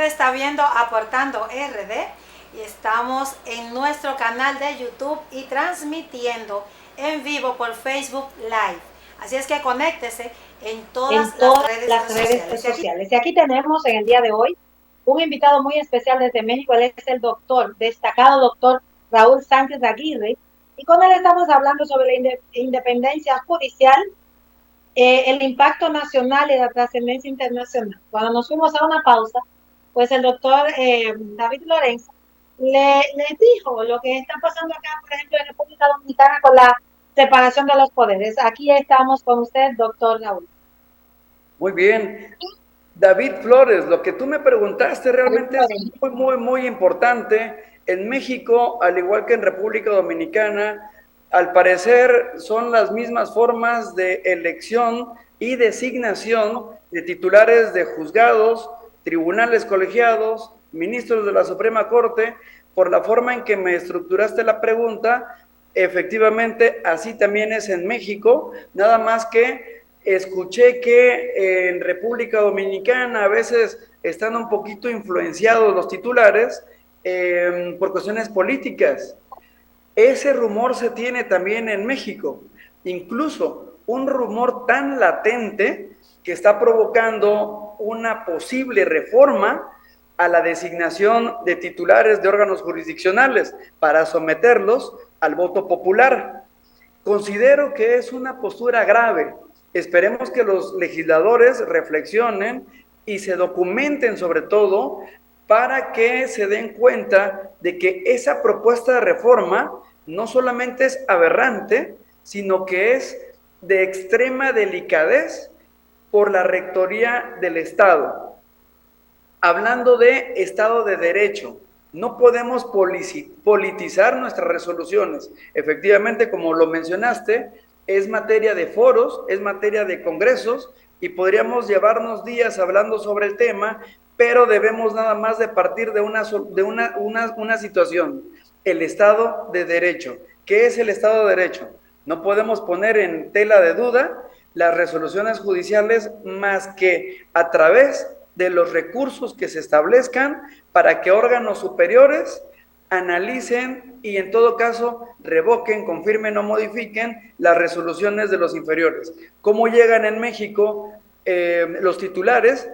está viendo Aportando RD y estamos en nuestro canal de YouTube y transmitiendo en vivo por Facebook Live. Así es que conéctese en todas las redes sociales. Y aquí tenemos en el día de hoy un invitado muy especial desde México. Él es el doctor, destacado doctor Raúl Sánchez Aguirre. Y con él estamos hablando sobre la independencia judicial, el impacto nacional y la trascendencia internacional. Cuando nos fuimos a una pausa, pues el doctor David Lorenzo le dijo lo que está pasando acá, por ejemplo, en República Dominicana con la separación de los poderes. Aquí estamos con usted, doctor Raúl. Muy bien. David Flores, lo que tú me preguntaste realmente es muy importante. En México, al igual que en República Dominicana, al parecer son las mismas formas de elección y designación de titulares de juzgados, tribunales colegiados, ministros de la Suprema Corte. Por la forma en que me estructuraste la pregunta, efectivamente así también es en México, nada más que escuché que en República Dominicana a veces están un poquito influenciados los titulares por cuestiones políticas. Ese rumor se tiene también en México, incluso un rumor tan latente que está provocando una posible reforma a la designación de titulares de órganos jurisdiccionales para someterlos al voto popular. Considero que es una postura grave. Esperemos que los legisladores reflexionen y se documenten sobre todo para que se den cuenta de que esa propuesta de reforma no solamente es aberrante, sino que es de extrema delicadez por la Rectoría del Estado. Hablando de Estado de Derecho, no podemos politizar nuestras resoluciones. Efectivamente, como lo mencionaste, es materia de foros, es materia de congresos y podríamos llevarnos días hablando sobre el tema, pero debemos nada más de partir de una situación, el Estado de Derecho. ¿Qué es el Estado de Derecho? No podemos poner en tela de duda las resoluciones judiciales más que a través de los recursos que se establezcan para que órganos superiores analicen y en todo caso revoquen, confirmen o modifiquen las resoluciones de los inferiores. ¿Cómo llegan en México los titulares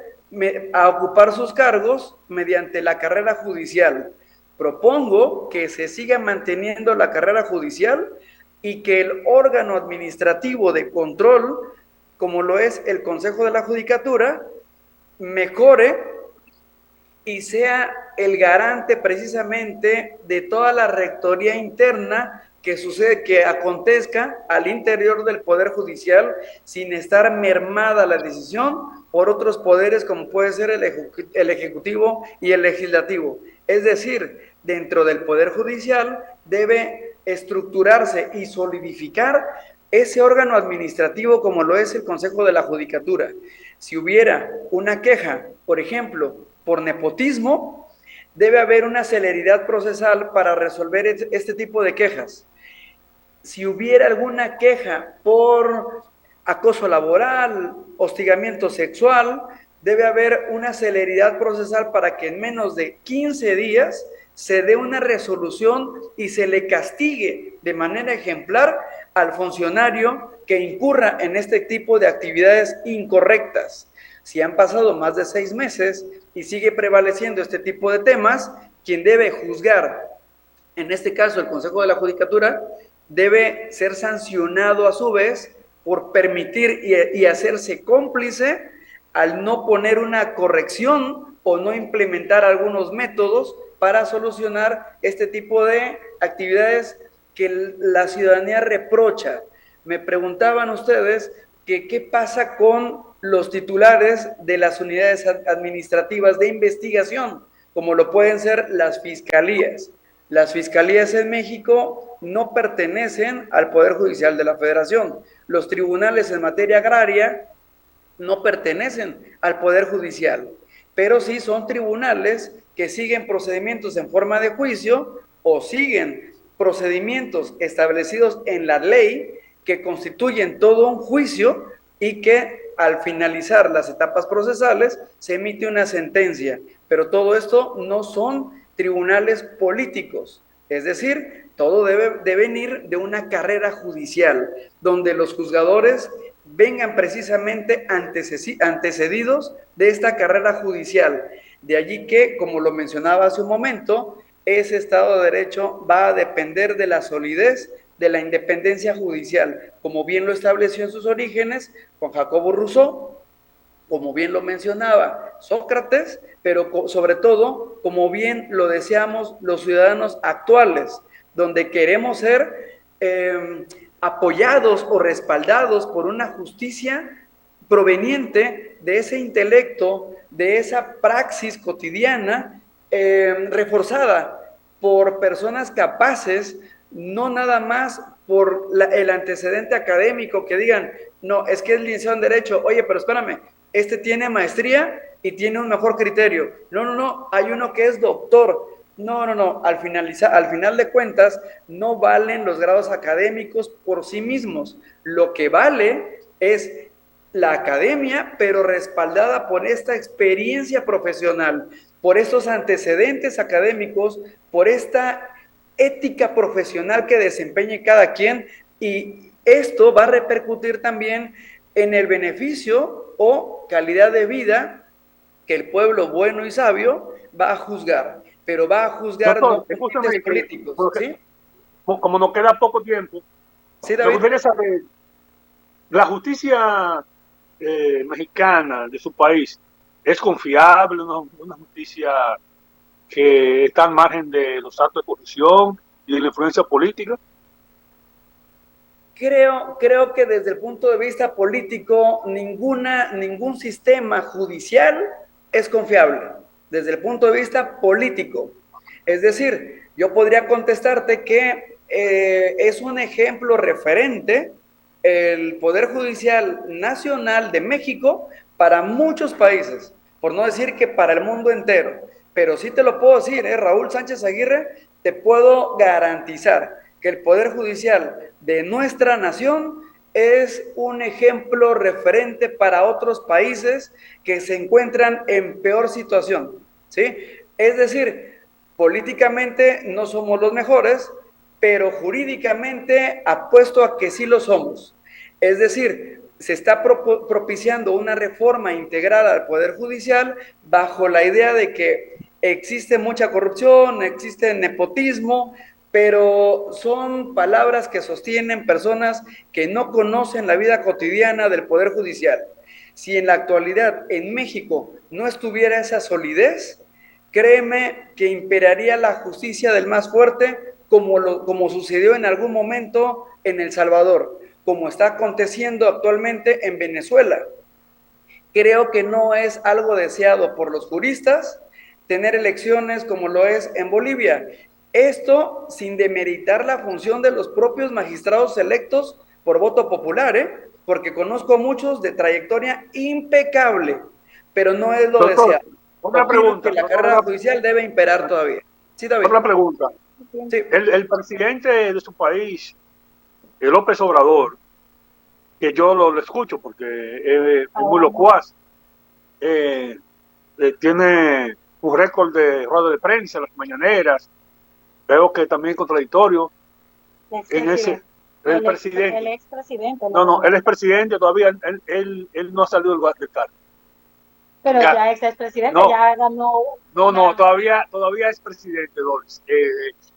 a ocupar sus cargos? Mediante la carrera judicial. Propongo que se siga manteniendo la carrera judicial y que el órgano administrativo de control, como lo es el Consejo de la Judicatura, mejore y sea el garante precisamente de toda la rectoría interna que sucede, que acontezca al interior del Poder Judicial sin estar mermada la decisión por otros poderes como puede ser el Ejecutivo y el Legislativo. Es decir, dentro del Poder Judicial debe estructurarse y solidificar ese órgano administrativo como lo es el Consejo de la Judicatura. Si hubiera una queja, por ejemplo, por nepotismo, debe haber una celeridad procesal para resolver este tipo de quejas. Si hubiera alguna queja por acoso laboral, hostigamiento sexual, debe haber una celeridad procesal para que en menos de 15 días se dé una resolución y se le castigue de manera ejemplar al funcionario que incurra en este tipo de actividades incorrectas. Si han pasado más de 6 meses y sigue prevaleciendo este tipo de temas, quien debe juzgar, en este caso el Consejo de la Judicatura, debe ser sancionado a su vez por permitir y hacerse cómplice al no poner una corrección o no implementar algunos métodos para solucionar este tipo de actividades que la ciudadanía reprocha. Me preguntaban ustedes que qué pasa con los titulares de las unidades administrativas de investigación, como lo pueden ser las fiscalías. Las fiscalías en México no pertenecen al Poder Judicial de la Federación. Los tribunales en materia agraria no pertenecen al Poder Judicial, pero sí son tribunales que siguen procedimientos en forma de juicio o siguen procedimientos establecidos en la ley que constituyen todo un juicio y que al finalizar las etapas procesales se emite una sentencia, pero todo esto no son tribunales políticos, es decir, todo debe de venir de una carrera judicial, donde los juzgadores vengan precisamente antecedidos de esta carrera judicial. De allí que, como lo mencionaba hace un momento, ese Estado de Derecho va a depender de la solidez de la independencia judicial, como bien lo estableció en sus orígenes Juan Jacobo Rousseau, como bien lo mencionaba Sócrates, pero sobre todo, como bien lo deseamos los ciudadanos actuales, donde queremos ser apoyados o respaldados por una justicia proveniente de ese intelecto, de esa praxis cotidiana, reforzada por personas capaces, no nada más por el antecedente académico, que digan, no, es que es licenciado en Derecho, oye, pero espérame, este tiene maestría y tiene un mejor criterio. No, hay uno que es doctor. No, al final de cuentas, no valen los grados académicos por sí mismos. Lo que vale es la academia, pero respaldada por esta experiencia profesional, por estos antecedentes académicos, por esta ética profesional que desempeñe cada quien, y esto va a repercutir también en el beneficio o calidad de vida que el pueblo bueno y sabio va a juzgar, pero va a juzgar Doctor, no por políticos, ¿sí? Como nos queda poco tiempo, Sí, me gustaría saber, la justicia mexicana de su país es confiable, una justicia que está al margen de los actos de corrupción y de la influencia política. Creo que desde el punto de vista político, ningún sistema judicial es confiable, desde el punto de vista político. Es decir, yo podría contestarte que es un ejemplo referente el Poder Judicial Nacional de México para muchos países, por no decir que para el mundo entero. Pero sí te lo puedo decir, Raúl Sánchez Aguirre, te puedo garantizar que el Poder Judicial de nuestra nación es un ejemplo referente para otros países que se encuentran en peor situación, ¿sí? Es decir, políticamente no somos los mejores, pero jurídicamente apuesto a que sí lo somos. Es decir, se está propiciando una reforma integral al Poder Judicial bajo la idea de que existe mucha corrupción, existe nepotismo, pero son palabras que sostienen personas que no conocen la vida cotidiana del Poder Judicial. Si en la actualidad en México no estuviera esa solidez, créeme que imperaría la justicia del más fuerte, como sucedió en algún momento en El Salvador, como está aconteciendo actualmente en Venezuela. Creo que no es algo deseado por los juristas tener elecciones como lo es en Bolivia. Esto sin demeritar la función de los propios magistrados electos por voto popular, porque conozco a muchos de trayectoria impecable, pero no es lo deseado. Otra pregunta. Que la carrera judicial debe imperar todavía. Sí, David. Otra pregunta. Sí. El presidente de su país, López Obrador, que yo lo escucho porque es muy locuaz, tiene un récord de rueda de prensa, las mañaneras, veo que también es contradictorio en ese. El presidente. El expresidente. No, él es presidente todavía, él no ha salido del cargo. Pero ya es expresidente, no, ya ganó. No, todavía es presidente, Doris.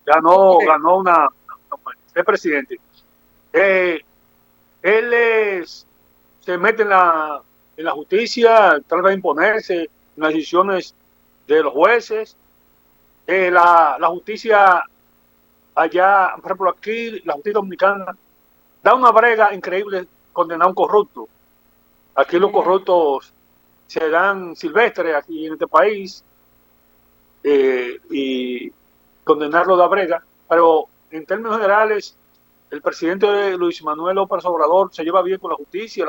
Ganó una es presidente. Él se mete en la justicia, trata de imponerse en las decisiones de los jueces. La justicia allá, por ejemplo, aquí, la justicia dominicana da una brega increíble condenar a un corrupto. Aquí los corruptos se dan silvestres aquí en este país y condenarlo da brega, pero en términos generales el presidente Luis Manuel López Obrador se lleva bien con la justicia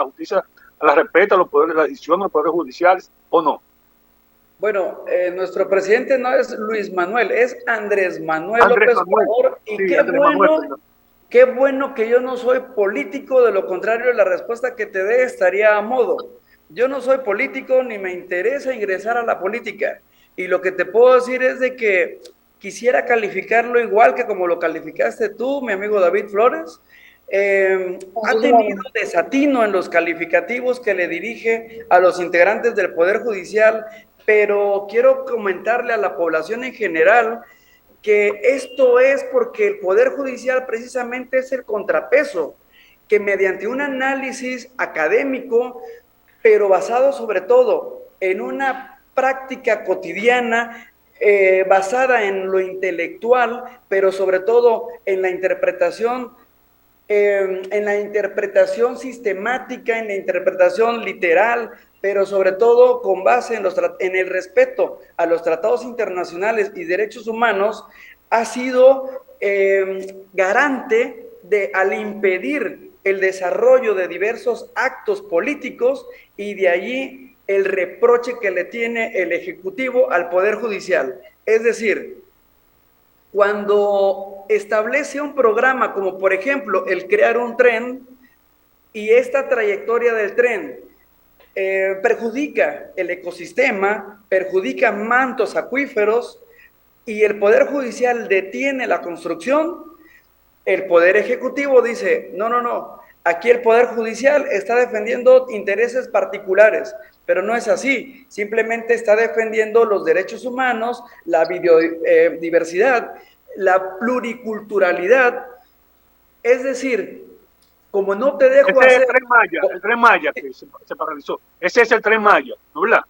la respeta, los poderes, la decisión de los poderes judiciales, ¿o no? Bueno, nuestro presidente no es Luis Manuel, es Andrés Manuel López Obrador, y sí, qué bueno Qué bueno que yo no soy político, de lo contrario la respuesta que te dé estaría a modo. Yo no soy político ni me interesa ingresar a la política. Y lo que te puedo decir es de que quisiera calificarlo igual que como lo calificaste tú, mi amigo David Flores. Ha tenido desatino en los calificativos que le dirige a los integrantes del Poder Judicial, pero quiero comentarle a la población en general que esto es porque el Poder Judicial precisamente es el contrapeso, que mediante un análisis académico, pero basado sobre todo en una práctica cotidiana, basada en lo intelectual, pero sobre todo en la interpretación sistemática, en la interpretación literal, pero sobre todo con base en el respeto a los tratados internacionales y derechos humanos, ha sido garante al impedir el desarrollo de diversos actos políticos, y de allí el reproche que le tiene el Ejecutivo al Poder Judicial. Es decir, cuando establece un programa como por ejemplo el crear un tren, y esta trayectoria del tren perjudica el ecosistema, perjudica mantos acuíferos, y el Poder Judicial detiene la construcción, el Poder Ejecutivo dice, no, aquí el Poder Judicial está defendiendo intereses particulares, pero no es así, simplemente está defendiendo los derechos humanos, la biodiversidad, la pluriculturalidad. Es decir, como no te dejo ese hacer... es el Tren Maya que se paralizó. Ese es el Tren Maya, ¿no, verdad?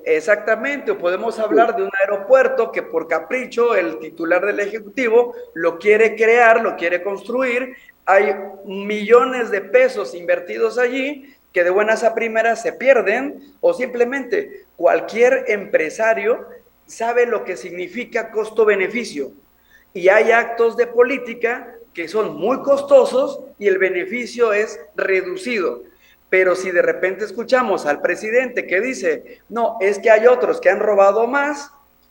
Exactamente, o podemos hablar de un aeropuerto que por capricho el titular del Ejecutivo lo quiere crear, lo quiere construir, hay millones de pesos invertidos allí que de buenas a primeras se pierden, o simplemente cualquier empresario sabe lo que significa costo-beneficio, y hay actos de política que son muy costosos y el beneficio es reducido. Pero si de repente escuchamos al presidente que dice, no, es que hay otros que han robado más,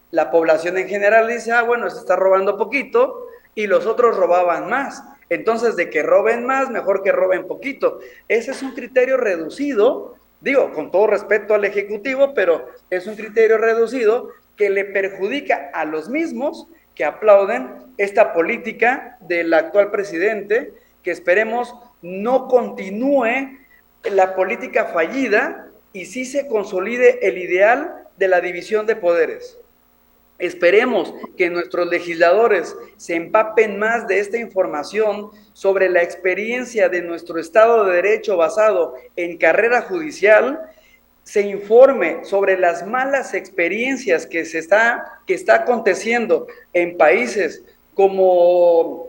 la población en general dice, bueno, se está robando poquito, y los otros robaban más. Entonces, de que roben más, mejor que roben poquito. Ese es un criterio reducido, digo, con todo respeto al Ejecutivo, pero es un criterio reducido que le perjudica a los mismos que aplauden esta política del actual presidente, que esperemos no continúe la política fallida y sí se consolide el ideal de la división de poderes. Esperemos que nuestros legisladores se empapen más de esta información sobre la experiencia de nuestro Estado de Derecho basado en carrera judicial, se informe sobre las malas experiencias que está aconteciendo en países como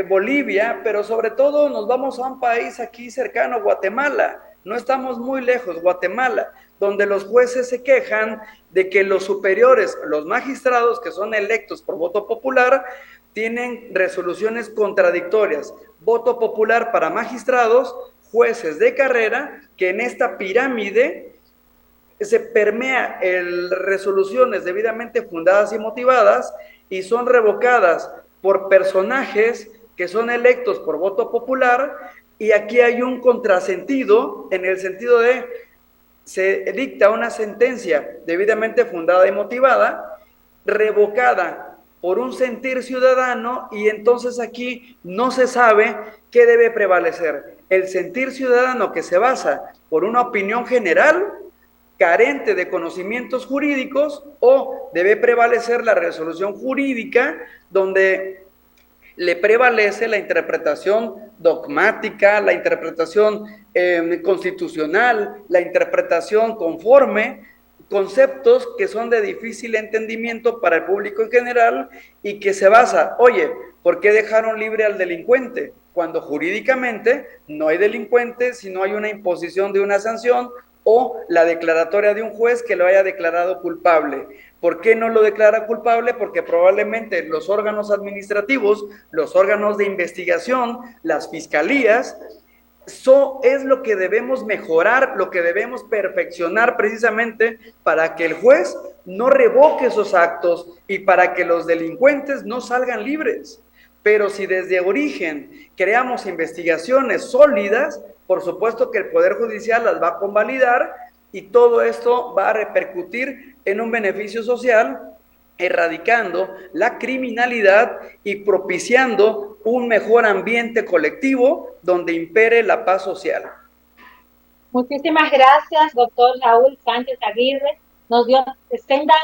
Bolivia, pero sobre todo nos vamos a un país aquí cercano, Guatemala. No estamos muy lejos, Guatemala, donde los jueces se quejan de que los superiores, los magistrados que son electos por voto popular, tienen resoluciones contradictorias. Voto popular para magistrados, jueces de carrera, que en esta pirámide se permea resoluciones debidamente fundadas y motivadas, y son revocadas por personajes que son electos por voto popular. Y aquí hay un contrasentido, en el sentido de se dicta una sentencia debidamente fundada y motivada, revocada por un sentir ciudadano, y entonces aquí no se sabe qué debe prevalecer: el sentir ciudadano que se basa por una opinión general carente de conocimientos jurídicos, o debe prevalecer la resolución jurídica donde le prevalece la interpretación dogmática, la interpretación constitucional, la interpretación conforme, conceptos que son de difícil entendimiento para el público en general, y que se basa, oye, ¿por qué dejaron libre al delincuente? Cuando jurídicamente no hay delincuente, si no hay una imposición de una sanción o la declaratoria de un juez que lo haya declarado culpable. ¿Por qué no lo declara culpable? Porque probablemente los órganos administrativos, los órganos de investigación, las fiscalías, eso es lo que debemos mejorar, lo que debemos perfeccionar precisamente para que el juez no revoque esos actos y para que los delincuentes no salgan libres. pero si desde origen creamos investigaciones sólidas, por supuesto que el Poder Judicial las va a convalidar y todo esto va a repercutir en un beneficio social, erradicando la criminalidad y propiciando un mejor ambiente colectivo donde impere la paz social. Muchísimas gracias, doctor Raúl Sánchez Aguirre. Nos dio senda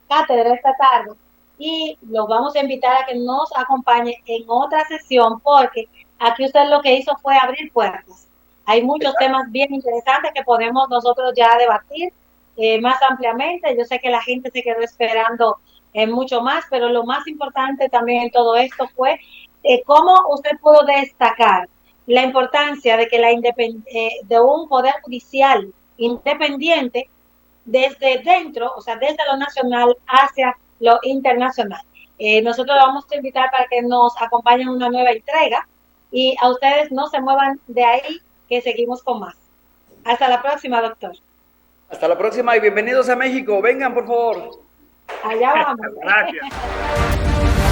cátedra esta tarde y los vamos a invitar a que nos acompañe en otra sesión porque aquí usted lo que hizo fue abrir puertas. Hay muchos temas bien interesantes que podemos nosotros ya debatir más ampliamente. Yo sé que la gente se quedó esperando mucho más, pero lo más importante también en todo esto fue cómo usted pudo destacar la importancia de que de un poder judicial independiente desde dentro, o sea, desde lo nacional hacia lo internacional. Nosotros vamos a invitar para que nos acompañen en una nueva entrega y a ustedes no se muevan de ahí, que seguimos con más. Hasta la próxima, doctor. Hasta la próxima y bienvenidos a México. Vengan, por favor. Allá vamos. Gracias.